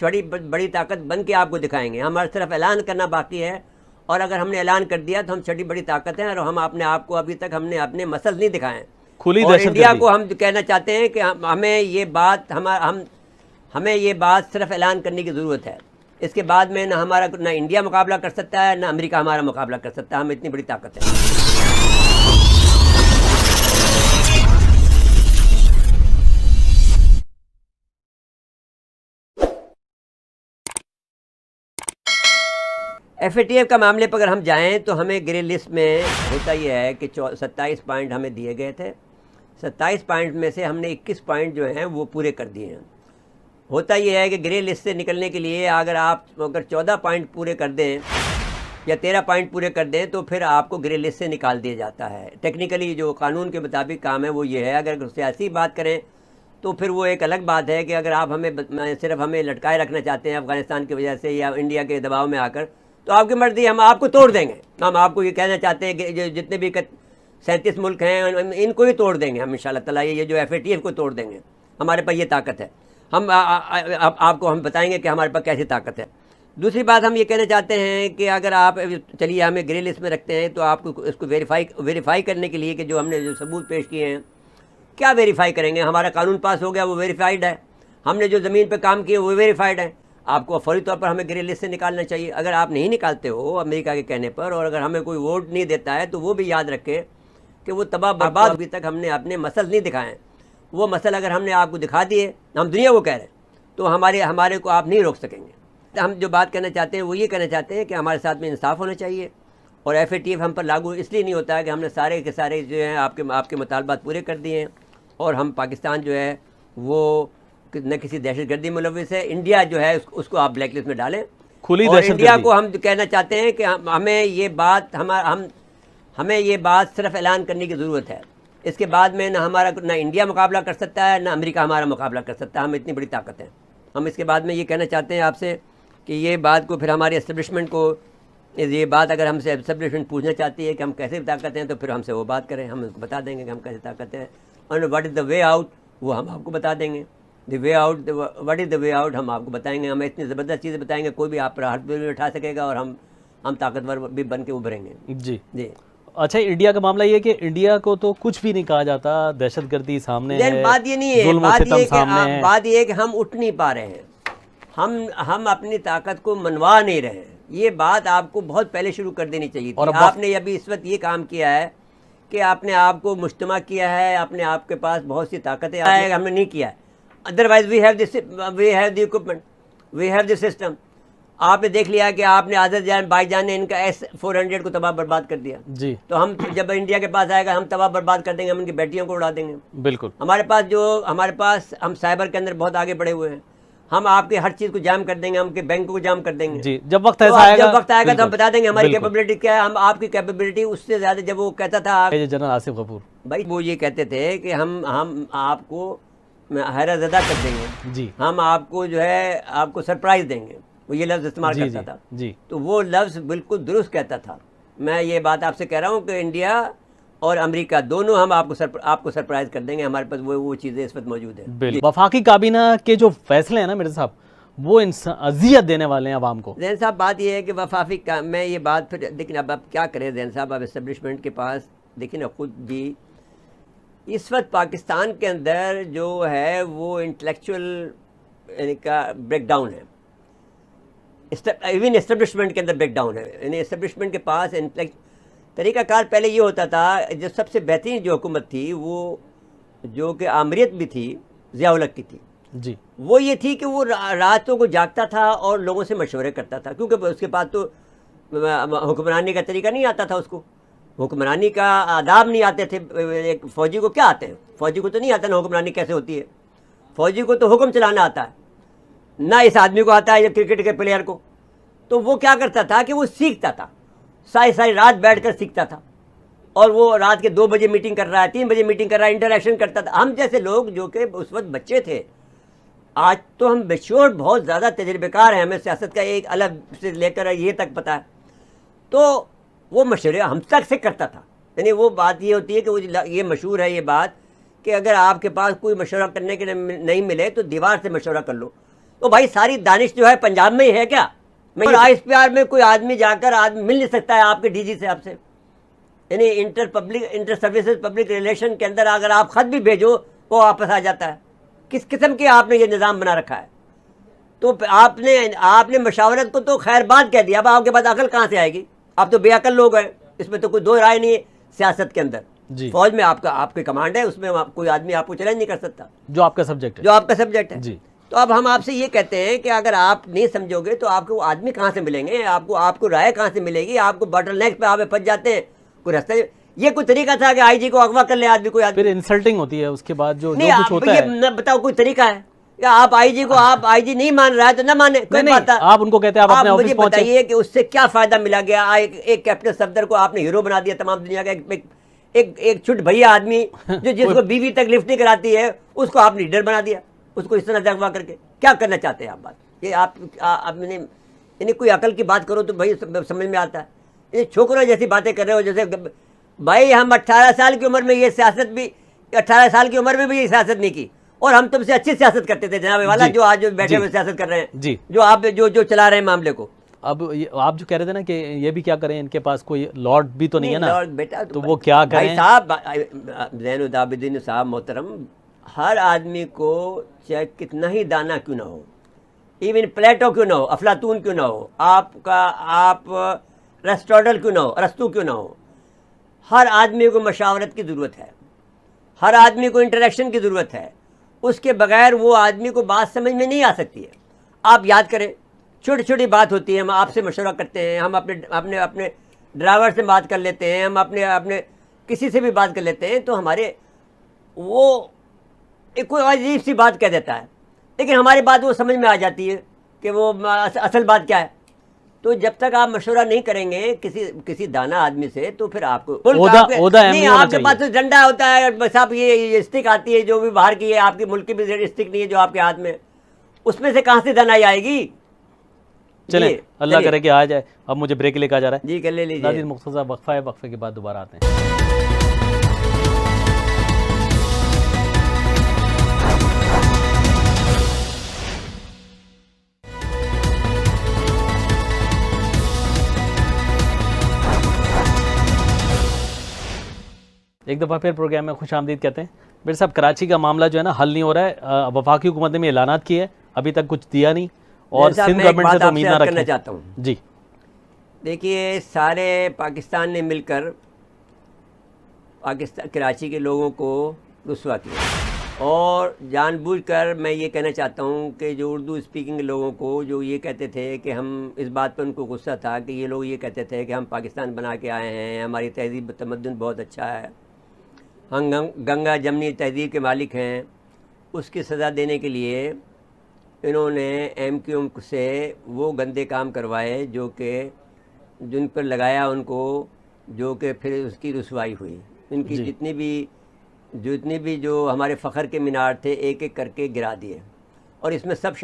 बड़ी ताकत बन के आपको दिखाएंगे। हमारा सिर्फ ऐलान करना बाकी है, और अगर हमने ऐलान कर दिया तो हम छठी बड़ी ताकत हैं, और हम अपने आप को अभी तक हमने अपने मसल नहीं दिखाए। खुली और इंडिया दहशतगर्दी को हम कहना चाहते हैं कि हमें ये बात सिर्फ ऐलान करने की ज़रूरत है। इसके बाद में ना इंडिया मुकाबला कर सकता है, ना अमेरिका हमारा मुकाबला कर सकता है। हम इतनी बड़ी ताकत है। FATF का मामले पर अगर हम जाएं तो हमें ग्रे लिस्ट में होता यह है कि 27 पॉइंट हमें दिए गए थे। 27 पॉइंट में से हमने 21 पॉइंट जो हैं वो पूरे कर दिए हैं। होता यह है कि ग्रे लिस्ट से निकलने के लिए अगर 14 पॉइंट पूरे कर दें या 13 पॉइंट पूरे कर दें तो फिर आपको ग्रे लिस्ट से निकाल दिया जाता है। टेक्निकली जो कानून के मुताबिक काम है वो ये है। अगर सियासी बात करें तो फिर वो एक अलग बात है कि अगर आप सिर्फ हमें लटकाए रखना चाहते हैं अफ़गानिस्तान की वजह से या इंडिया के दबाव में आकर, तो आपकी मर्ज़ी, हम आपको तोड़ देंगे। हम आपको ये कहना चाहते हैं कि जो जितने भी 37 मुल्क हैं इनको ही तोड़ देंगे हम इंशाल्लाह ताला। ये जो FATF को तोड़ देंगे। हमारे पास ये ताकत है। हम आपको हम बताएंगे कि हमारे पास कैसी ताकत है। दूसरी बात हम ये कहना चाहते हैं कि अगर आप चलिए हमें ग्रे लिस्ट में रखते हैं तो आपको इसको वेरीफाई करने के लिए कि जो हमने जो सबूत पेश किए हैं, क्या वेरीफाई करेंगे? हमारा कानून पास हो गया, वो वेरीफाइड है। हमने जो ज़मीन पे काम किए वो वेरीफाइड है। आपको फौरी तौर पर हमें ग्रे लिस्ट से निकालना चाहिए। अगर आप नहीं निकालते हो अमेरिका के कहने पर, और अगर हमें कोई वोट नहीं देता है, तो वो भी याद रखें कि वो तबाह बर्बाद। अभी तक हमने अपने मसल नहीं दिखाए। वो मसल अगर हमने आपको दिखा दिए, हम दुनिया को कह रहे हैं, तो हमारे को आप नहीं रोक सकेंगे। हम जो बात कहना चाहते हैं वो ये कहना चाहते हैं कि हमारे साथ में इंसाफ होना चाहिए, और FATF हम पर लागू इसलिए नहीं होता है कि हमने सारे के सारे जो हैं आपके मुतालबात पूरे कर दिए हैं, और हम पाकिस्तान जो है वो न किसी दहशतगर्दी मुलविस है। इंडिया जो है उसको आप ब्लैक लिस्ट में डालें। खुली और इंडिया दहशतगर्दी को हम कहना चाहते हैं कि हमें ये बात सिर्फ ऐलान करने की ज़रूरत है। इसके बाद में ना इंडिया मुकाबला कर सकता है, ना अमेरिका हमारा मुकाबला कर सकता है। हम इतनी बड़ी ताकत है। हम इसके बाद में ये कहना चाहते हैं आपसे कि ये बात को फिर हमारे एस्टेब्लिशमेंट को, ये बात अगर हमसे एस्टेब्लिशमेंट पूछना चाहती है कि हम कैसे ताकत हैं, तो फिर हमसे वो बात करें। हम उसको बता देंगे कि हम कैसे ताकत हैं, और what is the way out वो हम आपको बता देंगे। What is the way out हम आपको बताएंगे। हमें इतनी ज़बरदस्त चीज़ें बताएंगे, कोई भी आप पर हाथ भी उठा सकेगा, और हम ताकतवर भी बन के उभरेंगे। जी जी। अच्छा, इंडिया का मामला ये कि इंडिया को तो कुछ भी नहीं कहा जाता, दहशतगर्दी सामने है, बात ये नहीं है, जुल्म और सितम सामने है। बात ये है कि हम उठ नहीं पा रहे हैं, हम अपनी ताकत को मनवा नहीं रहे हैं। ये बात आपको बहुत पहले शुरू कर देनी चाहिए थी। आपने अभी इस वक्त ये काम किया है कि आपने आपको मुज्तमा किया है, अपने आप के पास बहुत सी ताकतें हैं, हमने नहीं किया है। Otherwise we have the equipment, we have the system. आपने देख लिया कि आपने आज़रबाईजान भाईजान ने इनका S-400 को तबाह बर्बाद कर दिया जी। तो हम जब इंडिया के पास आएगा हम तबाह बर्बाद कर देंगे, हम उनकी बेटियों को उड़ा देंगे। बिल्कुल। हमारे पास हम साइबर के अंदर बहुत आगे बढ़े हुए हैं। हम आपके हर चीज़ को जाम कर देंगे, हम बैंकों को जाम कर देंगे जी। जब वक्त आएगा तो हम बता देंगे हमारी कैपेबिलिटी क्या है। हम आपकी कैपेबिलिटी उससे ज़्यादा, जब वो कहता था जनरल आसिफ गफूर भाई, वो ये कहते थे कि हम आपको हैरतज़दा कर देंगे जी, हम आपको जो है आपको सरप्राइज देंगे। वो ये लफ्ज़ इस्तेमाल करता था जी। तो वो लफ्ज़ बिल्कुल दुरुस्त कहता था। मैं ये बात आपसे कह रहा हूँ कि इंडिया और अमेरिका दोनों हम आपको सरप्राइज कर देंगे। हमारे पास वो चीज़ें इस वक्त मौजूद है। वफाकी काबीना के जो फैसले हैं ना मेरे साहब, वो अजियत देने वाले हैं आवाम को। जैन साहब, बात ये है कि वफाकी का मैं ये बात फिर देखिए, अब आप क्या करें जैन साहब, अब एस्टेब्लिशमेंट के पास देखिए ना, खुद भी इस वक्त पाकिस्तान के अंदर जो है वो इंटेलेक्चुअल का ब्रेकडाउन है। इवन एस्टेब्लिशमेंट के अंदर ब्रेकडाउन है। यानी एस्टेब्लिशमेंट के पास तरीक़ाकार पहले ये होता था, जो सबसे बेहतरीन जो हुकूमत थी वो जो कि आमरीत भी थी ज़िया-उल हक की थी जी, वो ये थी कि वो रातों को जागता था और लोगों से मशवरे करता था, क्योंकि उसके पास तो हुक्मरानी का तरीका नहीं आता था, उसको हुक्मरानी का आदाब नहीं आते थे। एक फ़ौजी को क्या आते हैं? फ़ौजी को तो नहीं आता ना हुक्मरानी कैसे होती है। फ़ौजी को तो हुक्म चलाना आता है ना, इस आदमी को आता है जब क्रिकेट के प्लेयर को। तो वो क्या करता था कि वो सीखता था, सारी रात बैठकर सीखता था, और वो रात के 2 बजे मीटिंग कर रहा है, 3 बजे मीटिंग कर रहा है, इंटरेक्शन करता था। हम जैसे लोग जो कि उस वक्त बच्चे थे, आज तो हम मैच्योर बहुत ज़्यादा तजर्बेकार हैं, हमें सियासत का एक अलग से लेकर ये तक पता है। तो वो मशवरे हम तक से करता था। यानी वो बात ये होती है कि वो ये मशहूर है ये बात कि अगर आपके पास कोई मशवरा करने के नहीं मिले तो दीवार से मशवरा कर लो। तो भाई सारी दानिश जो है पंजाब में ही है क्या? मैं ISPR में कोई आदमी जाकर आदमी मिल नहीं सकता है आपके DG से आपसे, यानी इंटर सर्विसेज पब्लिक रिलेशन के अंदर अगर आप खत भी भेजो वो वापस आ जाता है। किस किस्म के आपने ये निज़ाम बना रखा है? तो आपने मशावरत को तो खैर बात कह दिया, अब आपके पास अकल कहाँ से आएगी? आप तो बेअकल लोग हैं, इसमें तो कोई दो राय नहीं है। सियासत के अंदर फौज में आपकी कमांड है, उसमें कोई आदमी आपको चैलेंज नहीं कर सकता, जो आपका सब्जेक्ट है जी। तो अब हम आपसे ये कहते हैं कि अगर आप नहीं समझोगे तो आपको वो आदमी कहाँ से मिलेंगे, आपको राय कहाँ से मिलेगी? आपको बॉटलनेक पे आप फंस जाते हैं, कोई रास्ता। ये कोई तरीका था कि IG को अगवा कर ले आदमी, कोई आदमी? फिर इंसल्टिंग होती है उसके बाद जो नहीं, कुछ होता है। न बताओ कोई तरीका है? या आप IG को आप IG नहीं मान रहा है तो ना माने, कोई बात। आप उनको कहते हैं आप अपने ऑफिस पहुंचे। बताइए कि उससे क्या फायदा मिला गया? एक कैप्टन सफदर को आपने हीरो बना दिया तमाम दुनिया का, एक छुट भैया आदमी जो जिसको बीवी तक लिफ्ट नहीं कराती है उसको आपने लीडर बना दिया, उसको इस तरह अगवा करके। क्या करना चाहते हैं आप? बात ये आपने यानी कोई अकल की बात करो तो भाई समझ में आता है। ये छोकरों जैसी बातें कर रहे हो, जैसे भाई हम 18 साल की उम्र में ये सियासत भी 18 साल की उम्र में भी ये सियासत नहीं की, और हम तुमसे अच्छी सियासत करते थे जनाब वाला, जो आज जो बैठे हुए सियासत कर रहे हैं जी, जो आप जो चला रहे हैं मामले को। अब आप जो कह रहे थे ना कि ये भी क्या करें, इनके पास कोई लॉर्ड भी तो नहीं है ना, लॉर्ड बेटा तो वो क्या करें? भाई साहब ज़ैनुल आबिदीन साहब मोहतरम, हर आदमी को चाहे कितना ही दाना क्यों ना हो, इवन प्लेटो क्यों ना हो, अफलातून क्यों ना हो, आप रेस्टोरेंट क्यों ना हो, अरस्तू क्यों ना हो, हर आदमी को मशावरत की ज़रूरत है, हर आदमी को इंटरेक्शन की ज़रूरत है। उसके बगैर वो आदमी को बात समझ में नहीं आ सकती है। आप याद करें, छोटी छोटी बात होती है, हम आपसे मशवरा करते हैं, हम अपने ड्राइवर से बात कर लेते हैं, हम अपने किसी से भी बात कर लेते हैं, तो हमारे वो एक कोई अजीब सी बात कह देता है, लेकिन हमारी बात वो समझ में आ जाती है कि वो असल बात क्या है। तो जब तक आप मशवरा नहीं करेंगे किसी दाना आदमी से, तो फिर आपको नहीं, आपके पास तो डंडा होता है साहब, ये स्टिक आती है जो भी बाहर की है, आपके मुल्क की भी स्टिक नहीं है जो आपके हाथ में, उसमें से कहाँ से दानाई आएगी? चले अल्लाह करे कि आ जाए। अब मुझे ब्रेक लेकर आ जा रहा है जी, कर ले लीजिए। नाज़रीन मुख्तसर वक्फा है, वक्फे के बाद दोबारा आते हैं। एक दफ़ा फिर प्रोग्राम में खुश आमदीद कहते हैं। मेरे साहब, कराची का मामला जो है ना हल नहीं हो रहा है। वफाकी हुकूमत ने ऐलानात किए हैं, अभी तक कुछ दिया नहीं, और सिंध गवर्नमेंट से तो उम्मीद ना रखना चाहता हूँ जी। देखिए, सारे पाकिस्तान ने मिलकर कराची के लोगों को रुस्वा किया, और जानबूझकर मैं ये कहना चाहता हूँ कि जो उर्दू स्पीकिंग लोगों को जो ये कहते थे कि हम इस बात पर उनको गुस्सा था कि ये लोग ये कहते थे कि हम पाकिस्तान बना के आए हैं, हमारी तहज़ीब तमद्दुन बहुत अच्छा है, हम गंगा जमनी तहज़ीब के मालिक हैं, उसकी सज़ा देने के लिए इन्होंने MQM से वो गंदे काम करवाए जो कि जिन पर लगाया उनको, जो कि फिर उसकी रुसवाई हुई। इनकी जितनी भी जो हमारे फ़ख्र के मीनार थे एक एक करके गिरा दिए, और इसमें सब